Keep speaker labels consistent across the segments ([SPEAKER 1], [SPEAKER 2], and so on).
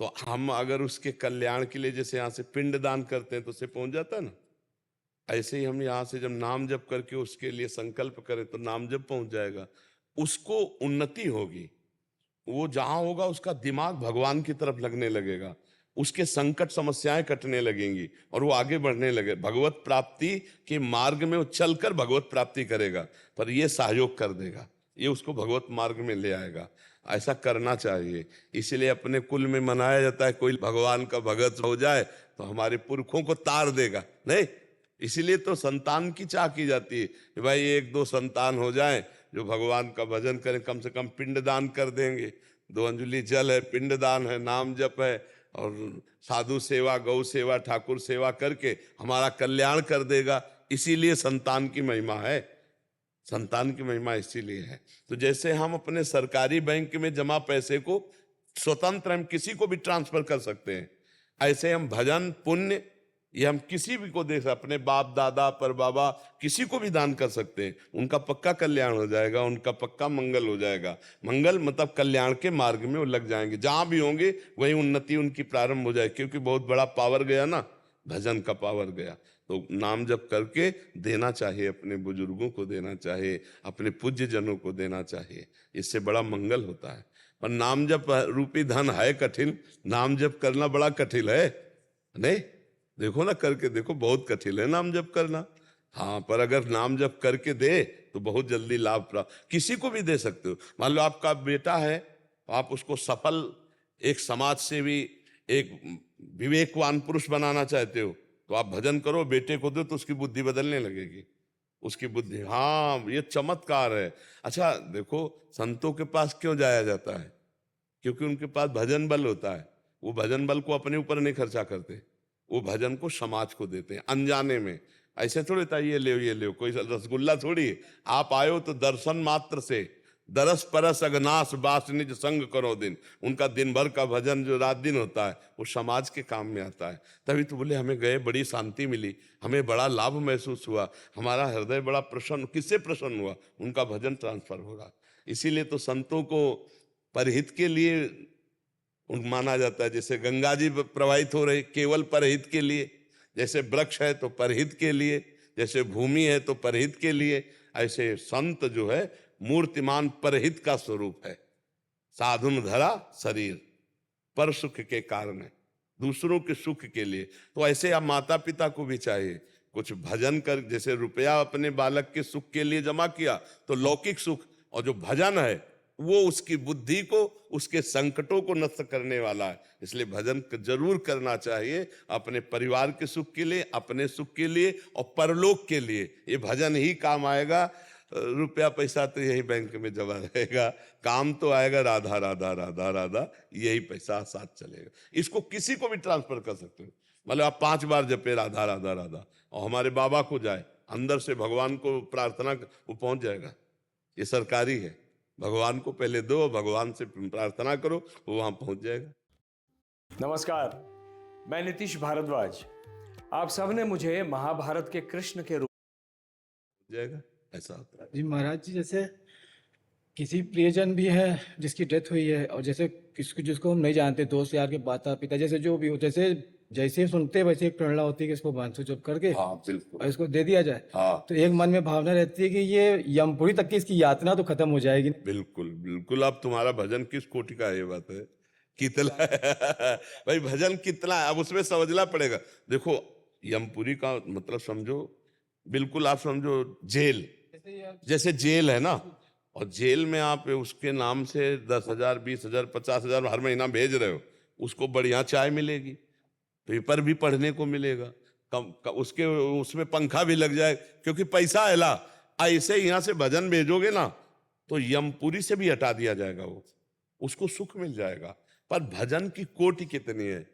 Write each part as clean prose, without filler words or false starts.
[SPEAKER 1] तो हम अगर उसके कल्याण के लिए जैसे यहाँ से पिंड दान करते हैं तो उसे पहुंच जाता है ना, ऐसे ही हम यहाँ से जब नाम जप करके उसके लिए संकल्प करें तो नाम जप पहुंच जाएगा, उसको उन्नति होगी। वो जहां होगा उसका दिमाग भगवान की तरफ लगने लगेगा, उसके संकट समस्याएं कटने लगेंगी और वो आगे बढ़ने लगे भगवत प्राप्ति के मार्ग में। वो चलकर भगवत प्राप्ति करेगा, पर ये सहयोग कर देगा, ये उसको भगवत मार्ग में ले आएगा। ऐसा करना चाहिए। इसलिए अपने कुल में मनाया जाता है कोई भगवान का भगत हो जाए तो हमारे पुरखों को तार देगा, नहीं। इसीलिए तो संतान की चाह की जाती है कि भाई एक दो संतान हो जाए जो भगवान का भजन करें, कम से कम पिंड दान कर देंगे। 2 अंजलि जल है, पिंड दान है, नाम जप है, और साधु सेवा, गौ सेवा, ठाकुर सेवा करके हमारा कल्याण कर देगा। इसीलिए संतान की महिमा है, संतान की महिमा इसीलिए है। तो जैसे हम अपने सरकारी बैंक में जमा पैसे को स्वतंत्र हम किसी को भी ट्रांसफर कर सकते हैं, ऐसे हम भजन पुण्य ये हम किसी भी को दे सकते, अपने बाप दादा पर बाबा किसी को भी दान कर सकते हैं। उनका पक्का कल्याण हो जाएगा, उनका पक्का मंगल हो जाएगा। मंगल मतलब कल्याण के मार्ग में वो लग जाएंगे, जहां भी होंगे वही उन्नति उनकी प्रारंभ हो जाए, क्योंकि बहुत बड़ा पावर गया ना, भजन का पावर गया। तो नाम जप करके देना चाहिए, अपने बुजुर्गों को देना चाहिए, अपने पूज्य जनों को देना चाहिए, इससे बड़ा मंगल होता है। पर नाम जप रूपी धन है कठिन, नाम जप करना बड़ा कठिन है, नहीं? देखो ना, करके देखो, बहुत कठिन है नाम जप करना। हाँ, पर अगर नाम जप करके दे तो बहुत जल्दी लाभ प्राप्त, किसी को भी दे सकते हो। मान लो आपका बेटा है, तो आप उसको सफल एक समाज सेवी, एक विवेकवान पुरुष बनाना चाहते हो, तो आप भजन करो, बेटे को दो, तो उसकी बुद्धि बदलने लगेगी, उसकी बुद्धि। हाँ, ये चमत्कार है। अच्छा देखो, संतों के पास क्यों जाया जाता है? क्योंकि उनके पास भजन बल होता है। वो भजन बल को अपने ऊपर नहीं खर्चा करते, वो भजन को समाज को देते हैं अनजाने में। ऐसे थोड़ी था ये ले ये ले, कोई रसगुल्ला थोड़ी। आप आयो तो दर्शन मात्र से दरस परस अगनाश बास निज संग करो दिन। उनका दिन भर का भजन जो रात दिन होता है वो समाज के काम में आता है। तभी तो बोले हमें गए बड़ी शांति मिली, हमें बड़ा लाभ महसूस हुआ, हमारा हृदय बड़ा प्रसन्न। किससे प्रसन्न हुआ? उनका भजन ट्रांसफर होगा। इसीलिए तो संतों को परहित के लिए माना जाता है। जैसे गंगा जी प्रवाहित हो रही केवल परहित के लिए, जैसे वृक्ष है तो परहित के लिए, जैसे भूमि है तो परहित के लिए, ऐसे संत जो है मूर्तिमान परहित का स्वरूप है। साधुन धरा शरीर पर सुख के कारण है, दूसरों के सुख के लिए। तो ऐसे आप माता पिता को भी चाहिए कुछ भजन कर, जैसे रुपया अपने बालक के सुख के लिए जमा किया तो लौकिक सुख, और जो भजन है वो उसकी बुद्धि को, उसके संकटों को नष्ट करने वाला है। इसलिए भजन जरूर करना चाहिए, अपने परिवार के सुख के लिए, अपने सुख के लिए और परलोक के लिए। ये भजन ही काम आएगा। रुपया पैसा तो यही बैंक में जमा रहेगा, काम तो आएगा राधा राधा राधा राधा, यही पैसा साथ चलेगा। इसको किसी को भी ट्रांसफर कर सकते हो। मतलब आप 5 बार जपे राधा राधा राधा और हमारे बाबा को जाए, अंदर से भगवान को प्रार्थना, वो पहुंच जाएगा। ये सरकारी है, भगवान को पहले दो, भगवान से प्रार्थना करो, वो वहां पहुंच जाएगा।
[SPEAKER 2] नमस्कार, मैं नीतीश भारद्वाज। आप सबने मुझे महाभारत के कृष्ण के रूप
[SPEAKER 1] जाएगा, ऐसा होता है।
[SPEAKER 3] जी महाराज जी, जैसे किसी प्रियजन भी है जिसकी डेथ हुई है, और जैसे जिसको हम नहीं जानते, दोस्त यार के माता पिता, जैसे जो भी हो, जैसे जैसे सुनते वैसे एक प्रेरणा होती है कि इसको बांसुरी जप करके
[SPEAKER 1] हाँ बिल्कुल,
[SPEAKER 3] और इसको दे दिया जाए।
[SPEAKER 1] हाँ
[SPEAKER 3] तो एक मन में भावना रहती है कि ये यमपुरी तक की इसकी यातना तो खत्म हो जाएगी।
[SPEAKER 1] बिल्कुल बिल्कुल। अब तुम्हारा भजन किस कोटि का है, ये बात है कितना भाई भजन कितना है, अब उसमें समझना पड़ेगा। देखो, यमपुरी का मतलब समझो, बिल्कुल आप समझो जेल, जैसे जेल है ना, और जेल में आप उसके नाम से 10,000 20,000 50,000 हर महीना भेज रहे हो, उसको बढ़िया चाय मिलेगी, पेपर भी पढ़ने को मिलेगा, उसके उसमें पंखा भी लग जाए, क्योंकि पैसा है ला। ऐसे यहाँ से भजन भेजोगे ना तो यमपुरी से भी हटा दिया जाएगा, वो उसको सुख मिल जाएगा। पर भजन की कोटि कितनी है।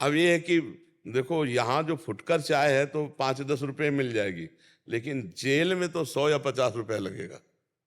[SPEAKER 1] अब ये है कि देखो, यहाँ जो फुटकर चाय है तो 5-10 रुपए मिल जाएगी, लेकिन जेल में तो 100 या 50 रुपए लगेगा,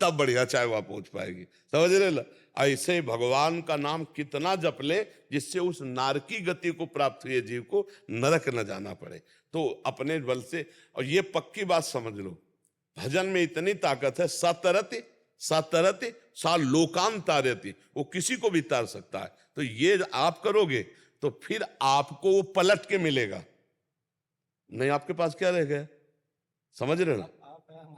[SPEAKER 1] तब बढ़िया चाय वहां पहुंच पाएगी। समझ रहे ला? ऐसे भगवान का नाम कितना जप ले जिससे उस नारकी गति को प्राप्त हुए जीव को नरक न जाना पड़े, तो अपने बल से। और ये पक्की बात समझ लो, भजन में इतनी ताकत है, सतरति सा तरति सा लोकान तारयति, वो किसी को भी तार सकता है। तो ये आप करोगे तो फिर आपको वो पलट के मिलेगा। नहीं आपके पास क्या रह गया, समझ रहे ना?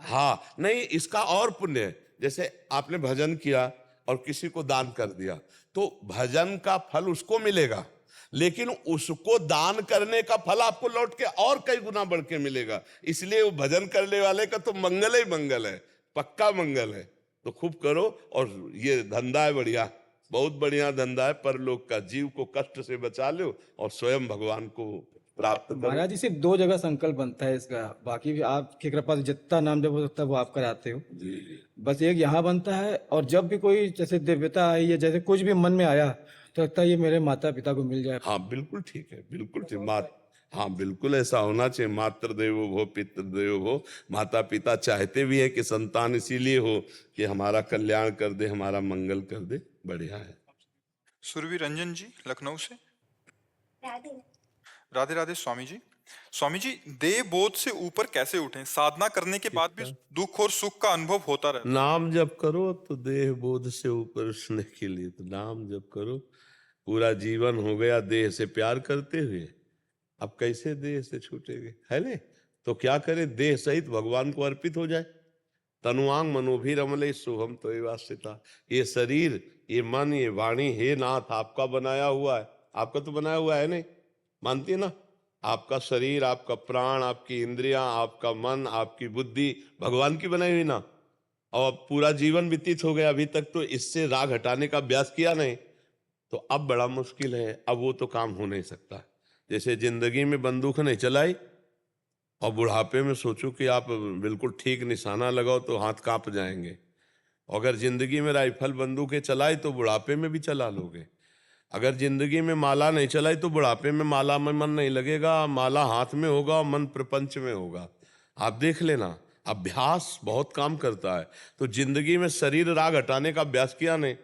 [SPEAKER 1] हाँ, नहीं इसका और पुण्य है। जैसे आपने भजन किया और किसी को दान कर दिया, तो भजन का फल उसको मिलेगा, लेकिन उसको दान करने का फल आपको लौट के और कई गुना बढ़ के मिलेगा। इसलिए वो भजन करने वाले का तो मंगल ही मंगल है, पक्का मंगल है। तो खूब करो, और ये धंधा है बढ़िया, बहुत बढ़िया धंधा है। परलोक का, जीव को कष्ट से बचा लो और स्वयं भगवान को प्राप्त करो।
[SPEAKER 3] महाराज जी सिर्फ 2 जगह संकल्प बनता है इसका, बाकी भी आपकी कृपा से जितना नाम जप हो सकता है वो आप कराते हो। बस एक यहाँ बनता है, और जब भी कोई जैसे दिव्यता आई या जैसे कुछ भी मन में आया तो लगता है ये मेरे माता पिता को मिल जाए।
[SPEAKER 1] हाँ बिल्कुल ठीक है, बिल्कुल ठीक। हाँ बिल्कुल ऐसा होना चाहिए। मातृ देवो भव पितृ देवो भव। माता पिता चाहते भी है कि संतान इसीलिए हो कि हमारा कल्याण कर दे, हमारा मंगल कर दे। बढ़िया है।
[SPEAKER 4] सुरभि रंजन जी लखनऊ से। राधे राधे स्वामी जी। स्वामी जी, देह बोध से ऊपर कैसे उठें? साधना करने के बाद भी दुख और सुख का अनुभव होता रहता है।
[SPEAKER 1] नाम जप करो तो देह बोध से ऊपर उठने के लिए तो नाम जप करो। पूरा जीवन हो गया देह से प्यार करते हुए, अब कैसे देह से छूटेंगे, है ने? तो क्या करें, देह सहित भगवान को अर्पित हो जाए। तनुआंग मनोभिरमले शुभम त्वयिवास्थिता। ये शरीर, ये मन, ये वाणी, हे नाथ आपका बनाया हुआ है। आपका तो बनाया हुआ है नहीं, मानती है ना? आपका शरीर, आपका प्राण, आपकी इंद्रियां, आपका मन, आपकी बुद्धि भगवान की बनाई हुई ना। और पूरा जीवन व्यतीत हो गया, अभी तक तो इससे राग हटाने का अभ्यास किया नहीं, तो अब बड़ा मुश्किल है। अब वो तो काम हो नहीं सकता। जैसे जिंदगी में बंदूक नहीं चलाई और बुढ़ापे में सोचो कि आप बिल्कुल ठीक निशाना लगाओ तो हाथ कांप जाएंगे। अगर जिंदगी में राइफल बंदूकें चलाई तो बुढ़ापे में भी चला लोगे। अगर जिंदगी में माला नहीं चलाई तो बुढ़ापे में माला में मन नहीं लगेगा, माला हाथ में होगा, मन प्रपंच में होगा। आप देख लेना, अभ्यास बहुत काम करता है। तो जिंदगी में शरीर राग हटाने का अभ्यास किया नहीं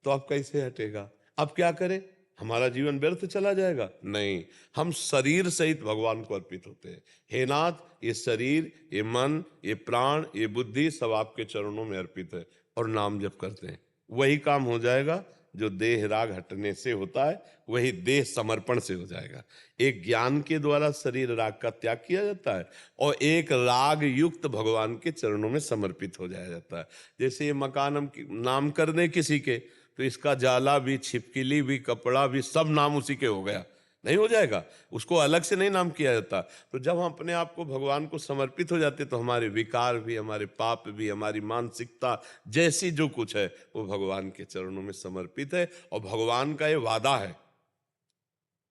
[SPEAKER 1] तो अब कैसे हटेगा? अब क्या करें? हमारा जीवन व्यर्थ चला जाएगा? नहीं, हम शरीर सहित भगवान को अर्पित होते हैं। हे नाथ, ये शरीर, ये मन, ये प्राण, ये बुद्धि सब आपके चरणों में अर्पित है, और नाम जप करते हैं। वही काम हो जाएगा जो देह राग हटने से होता है, वही देह समर्पण से हो जाएगा। एक ज्ञान के द्वारा शरीर राग का त्याग किया जाता है, और एक राग युक्त भगवान के चरणों में समर्पित हो जाया जाता है। जैसे ये मकान हम नाम कर दें किसी के, तो इसका जाला भी, छिपकली भी, कपड़ा भी, सब नाम उसी के हो गया, नहीं हो जाएगा। उसको अलग से नहीं नाम किया जाता। तो जब हम अपने आप को भगवान को समर्पित हो जाते तो हमारे विकार भी, हमारे पाप भी, हमारी मानसिकता जैसी जो कुछ है वो भगवान के चरणों में समर्पित है। और भगवान का ये वादा है,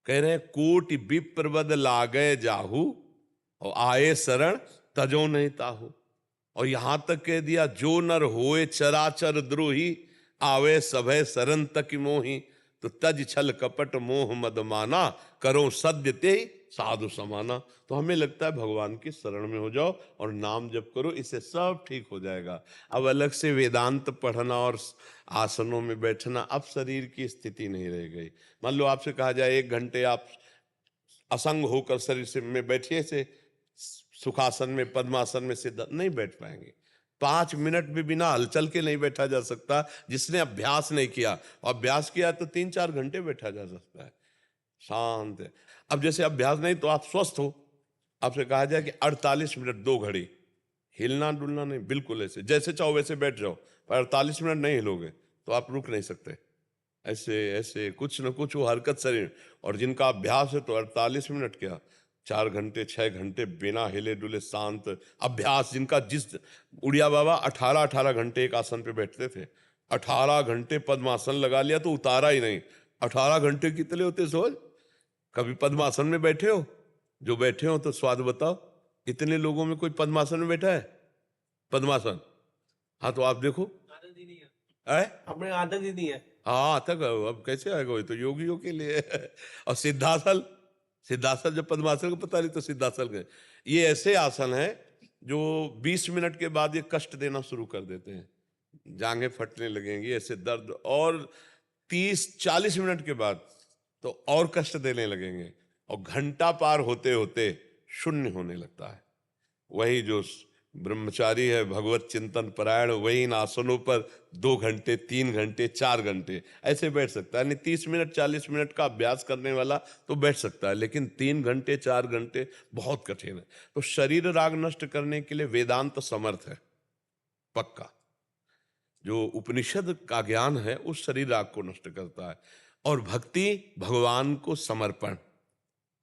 [SPEAKER 1] कह रहे हैं कोटि विप्रवद लागे जाहू और आए शरण तजो नहीं ताहू। और यहां तक कह दिया, जो नर होए चराचर द्रोही आवे सभय शरण तक मोही। तो तज छल कपट मोह मद माना करो सद्य ते साधु समाना। तो हमें लगता है भगवान की शरण में हो जाओ और नाम जप करो, इससे सब ठीक हो जाएगा। अब अलग से वेदांत पढ़ना और आसनों में बैठना, अब शरीर की स्थिति नहीं रह गई। मान लो आपसे कहा जाए 1 घंटे आप असंग होकर शरीर से में बैठिए, से सुखासन में, पद्मासन में, सिद्ध नहीं बैठ पाएंगे। 5 मिनट भी बिना हलचल के नहीं बैठा जा सकता जिसने अभ्यास नहीं किया। अभ्यास किया तो 3-4 घंटे बैठा जा सकता है, शांत है। अब जैसे अभ्यास नहीं तो आप स्वस्थ हो, आपसे कहा जाए कि 48 मिनट 2 घड़ी हिलना डुलना नहीं, बिल्कुल ऐसे जैसे चाहो वैसे बैठ जाओ, पर 48 मिनट नहीं हिलोगे तो आप रुक नहीं सकते। ऐसे ऐसे कुछ न कुछ वो हरकत शरीर। और जिनका अभ्यास है तो 48 मिनट क्या, 4 घंटे 6 घंटे बिना हिले डुले शांत अभ्यास। जिनका जिस उड़िया बाबा 18 घंटे एक आसन पे बैठते थे, 18 घंटे पद्मासन लगा लिया तो उतारा ही नहीं। 18 घंटे कितने होते सोच? कभी पद्मासन में बैठे हो? जो बैठे हो तो स्वाद बताओ, इतने लोगों में कोई पद्मासन में बैठा है? पद्मासन, हाँ तो आप देखो,
[SPEAKER 5] अपने आदत ही नहीं है।
[SPEAKER 1] हाँ तक अब कैसे आएगा, वो तो योगियों के लिए है। और सिद्धासन, सिद्धासन जब पद्मासन को पता नहीं तो सिद्धासन के, ये ऐसे आसन है जो 20 मिनट के बाद ये कष्ट देना शुरू कर देते हैं, जांघें फटने लगेंगी, ऐसे दर्द। और 30-40 मिनट के बाद तो और कष्ट देने लगेंगे, और घंटा पार होते होते शून्य होने लगता है। वही जो ब्रह्मचारी है, भगवत चिंतन परायण, वही इन आसनों पर 2 घंटे, 3 घंटे, 4 घंटे ऐसे बैठ सकता है। यानी 30 मिनट 40 मिनट का अभ्यास करने वाला तो बैठ सकता है, लेकिन 3 घंटे 4 घंटे बहुत कठिन है। तो शरीर राग नष्ट करने के लिए वेदांत समर्थ है, पक्का। जो उपनिषद का ज्ञान है उस शरीर राग को नष्ट करता है। और भक्ति, भगवान को समर्पण,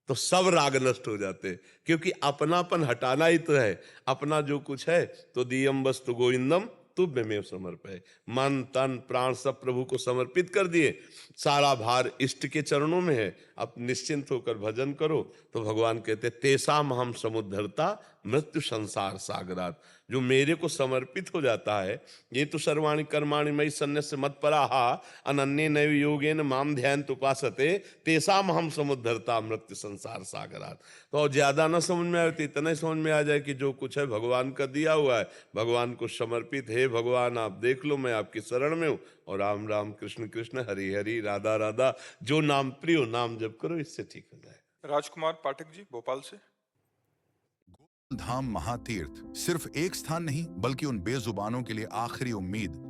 [SPEAKER 1] तो सब राग नष्ट हो जाते हैं, क्योंकि अपनापन हटाना ही तो है। अपना जो कुछ है तो दियम वस्तु गोविंदम तुभ्यमेव समर्पय, मन तन प्राण सब प्रभु को समर्पित कर दिए, सारा भार इष्ट के चरणों में है, अब निश्चिंत होकर भजन करो। तो भगवान कहते तेसाम हम समुद्धरता मृत्यु संसार सागरात। जो मेरे को समर्पित हो जाता है, ये तो सर्वाणि कर्माणि मयि सन्न्यस्य मत्पराहा अनन्ये नैव योगेन माम ध्यायन्त उपासते तेसाम हम समुद्धरता मृत्यु संसार सागरात। तो ज्यादा ना समझ में आए तो इतना ही समझ में आ जाए कि जो कुछ है भगवान का दिया हुआ है, भगवान को समर्पित है। भगवान आप देख लो, मैं आपकी शरण में हूँ, और राम राम कृष्ण कृष्ण हरि हरि राधा राधा, जो नाम प्रिय नाम जप करो, इससे ठीक हो जाए।
[SPEAKER 4] राजकुमार पाठक जी भोपाल से।
[SPEAKER 6] धाम महातीर्थ सिर्फ एक स्थान नहीं, बल्कि उन बेजुबानों के लिए आखिरी उम्मीद।